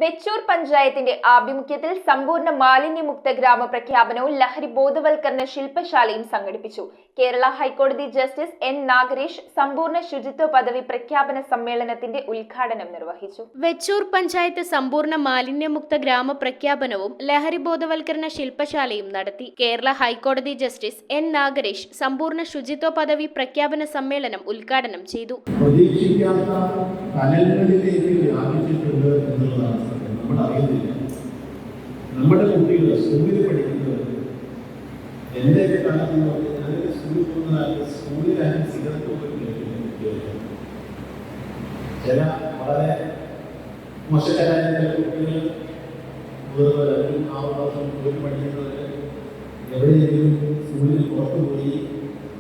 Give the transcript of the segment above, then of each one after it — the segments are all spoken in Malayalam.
വെച്ചൂർ പഞ്ചായത്തിന്റെ ആഭിമുഖ്യത്തിൽ സമ്പൂർണ്ണ മാലിന്യമുക്ത ഗ്രാമ പ്രഖ്യാപനവും ലഹരി ബോധവൽക്കരണ ശില്പശാലയും സംഘടിപ്പിച്ചു. കേരള ഹൈക്കോടതി ജസ്റ്റിസ് എൻ നാഗരേഷ് സമ്പൂർണ്ണ ശുചിത്വ പദവി പ്രഖ്യാപന സമ്മേളനത്തിന്റെ ഉദ്ഘാടനം നിർവഹിച്ചു. വെച്ചൂർ പഞ്ചായത്ത് സമ്പൂർണ്ണ മാലിന്യമുക്ത ഗ്രാമ പ്രഖ്യാപനവും ലഹരി ബോധവൽക്കരണ ശില്പശാലയും നടത്തി. കേരള ഹൈക്കോടതി ജസ്റ്റിസ് എൻ നാഗരേഷ് സമ്പൂർണ്ണ ശുചിത്വ പദവി പ്രഖ്യാപന സമ്മേളനം ഉദ്ഘാടനം ചെയ്തു. നമ്മൾ അറിയുന്നില്ല. നമ്മുടെ കുട്ടികൾ സ്കൂളിൽ പഠിക്കുന്നത് എൻ്റെ കാലത്ത് ഞാനൊക്കെ സ്കൂളിൽ പോകുന്ന കാലത്ത് സ്കൂളിലായാലും സിഗരറ്റ് പോലും കഴിക്കുന്ന കുട്ടികൾ ചില വളരെ മോശക്കാരായ ചില കുട്ടികൾ 6 വർഷം സ്കൂളിൽ പഠിക്കുന്നവർ എവിടെയെങ്കിലും സ്കൂളിൽ പുറത്തു പോയി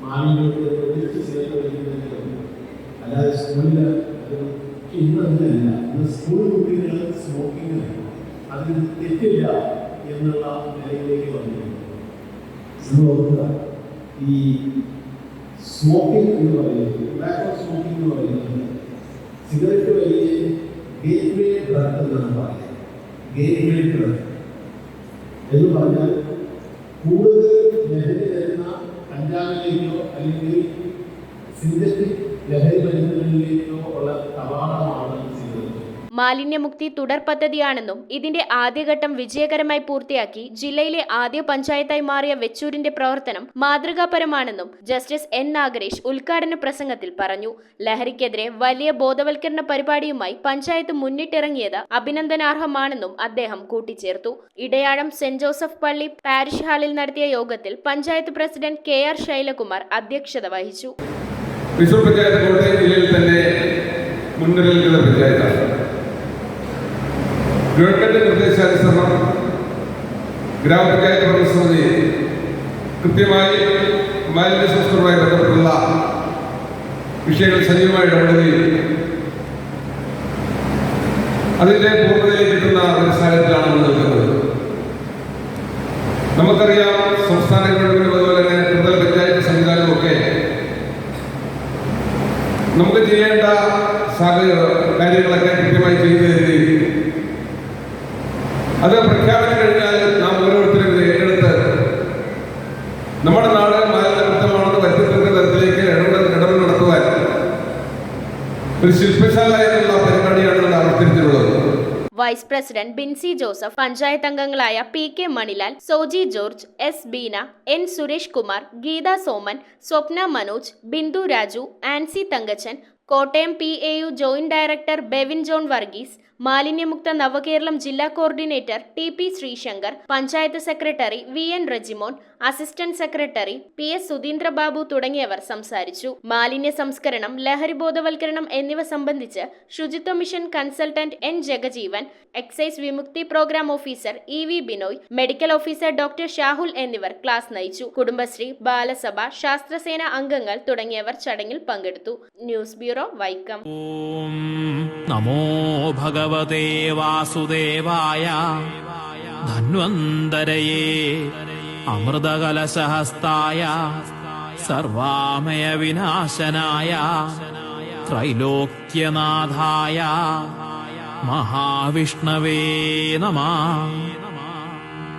മാലിന്യത്തിൽ പ്രത്യേകിച്ച് സിഗരറ്റ് കഴിക്കുന്നതെങ്കിലും അല്ലാതെ സ്കൂളിൽ അത് ഇന്നല്ല. ഇന്ന് സ്കൂൾ കുട്ടികൾ സ്മോക്കിംഗ് അതിന് തെറ്റില്ല എന്നുള്ള നിലയിലേക്ക് വന്നിട്ടുണ്ട്. ഈ സ്മോക്കിംഗ് എന്ന് പറയുന്നത്, ടൊബാക്കോ സ്മോക്കിംഗ് എന്ന് പറയുന്നത് സിഗരറ്റ് വലിയ ഗേറ്റ്വേ ഡ്രഗ് എന്നാണ് പറയുന്നത്. ഗേറ്റ്വേ ഡ്രഗ് എന്ന് പറഞ്ഞാൽ കൂടുതൽ ലഹരി തരുന്ന കഞ്ചാവിലേക്കോ അല്ലെങ്കിൽ സിന്തറ്റിക് ലഹരി മരുന്നുകളിലേക്കോ ഉള്ള കവാടമാണ് സിഗരറ്റ്. മാലിന്യമുക്തി തുടർ പദ്ധതിയാണെന്നും ഇതിന്റെ ആദ്യഘട്ടം വിജയകരമായി പൂർത്തിയാക്കി ജില്ലയിലെ ആദ്യ പഞ്ചായത്തായി മാറിയ വെച്ചൂരിന്റെ പ്രവർത്തനം മാതൃകാപരമാണെന്നും ജസ്റ്റിസ് എൻ നാഗരേഷ് ഉദ്ഘാടന പ്രസംഗത്തിൽ പറഞ്ഞു. ലഹരിക്കെതിരെ വലിയ ബോധവൽക്കരണ പരിപാടിയുമായി പഞ്ചായത്ത് മുന്നിട്ടിറങ്ങിയത് അഭിനന്ദനാർഹമാണെന്നും അദ്ദേഹം കൂട്ടിച്ചേർത്തു. ഇടയാഴം സെന്റ് ജോസഫ് പള്ളി പാരിഷ് ഹാളിൽ നടത്തിയ യോഗത്തിൽ പഞ്ചായത്ത് പ്രസിഡന്റ് KR ശൈലകുമാർ അധ്യക്ഷത വഹിച്ചു. വെച്ചൂർ പഞ്ചായത്ത് കോട്ടയം ജില്ലയിൽ തന്നെ മുൻനിരയിൽ നിൽക്കുന്ന പഞ്ചായത്താണ്. ഗവൺമെന്റ് നിർദ്ദേശാനുസരണം ഗ്രാമപഞ്ചായത്ത് ഭരണസമിതി കൃത്യമായി മാലിന്യ സംസ്കരണവുമായി ബന്ധപ്പെട്ടുള്ള വിഷയങ്ങൾ സജീവമായി ഇടപെടുകയും അതിന്റെ പൂർണ്ണതയിലേക്ക് കിട്ടുന്ന ഒരു സാഹചര്യത്തിലാണ് നമ്മൾ നിൽക്കുന്നത്. നമുക്കറിയാം, സംസ്ഥാന ഗവൺമെന്റും അതുപോലെ തന്നെ ത്രിതല പഞ്ചായത്ത് സംവിധാനമൊക്കെ നമുക്ക് ചെയ്യേണ്ട കാര്യങ്ങളൊക്കെ കൃത്യമായി ചെയ്തു തരികയും അത് പ്രഖ്യാപനം കഴിഞ്ഞാൽ നാം ഓരോരുത്തരും ഇത് ഏറ്റെടുത്ത് നമ്മുടെ നാട് മാലിന്യമുക്തമാണെന്ന് വരുത്തിത്തീർക്കുന്ന തരത്തിലേക്ക് ഇടപെടൽ നടത്തുവാൻ ഒരു ശില്പശാല എന്നുള്ള പരിപാടിയാണ് ആവിഷ്കരിച്ചിട്ടുള്ളത്. വൈസ് പ്രസിഡന്റ് ബിൻസി ജോസഫ്, പഞ്ചായത്ത് അംഗങ്ങളായ PK Manilal, Soji George, S Beena, N Suresh Kumar, Geetha Soman, Swapna Manoj, Bindu Raju, Ancy Thankachan, Kottayam PAU joint director Bevin John Varghese, മാലിന്യമുക്ത നവകേരളം ജില്ലാ coordinator TP Sreeshankar, panchayat secretary VN Rejimon, assistant secretary PS Sudheendrababu തുടങ്ങിയവർ സംസാരിച്ചു. മാലിന്യ സംസ്കരണം, ലഹരി ബോധവൽക്കരണം എന്നിവ സംബന്ധിച്ച് Suchitwa mission consultant N Jagajeevan, excise Vimukthi programme officer EV Binoy, medical officer doctor Shahul എന്നിവർ ക്ലാസ് നയിച്ചു. കുടുംബശ്രീ, ബാലസഭ, ശാസ്ത്രസേന അംഗങ്ങൾ തുടങ്ങിയവർ ചടങ്ങിൽ പങ്കെടുത്തു. News bureau, Vaikom. നമോ ഭഗവതേ വാസുദേവായ ധന്വന്തരയേ അമൃതകലശഹസ്തായ സർവാമയ വിനാശനായ ത്രൈലോക്യനാഥായ മഹാവിഷ്ണവേ നമഃ.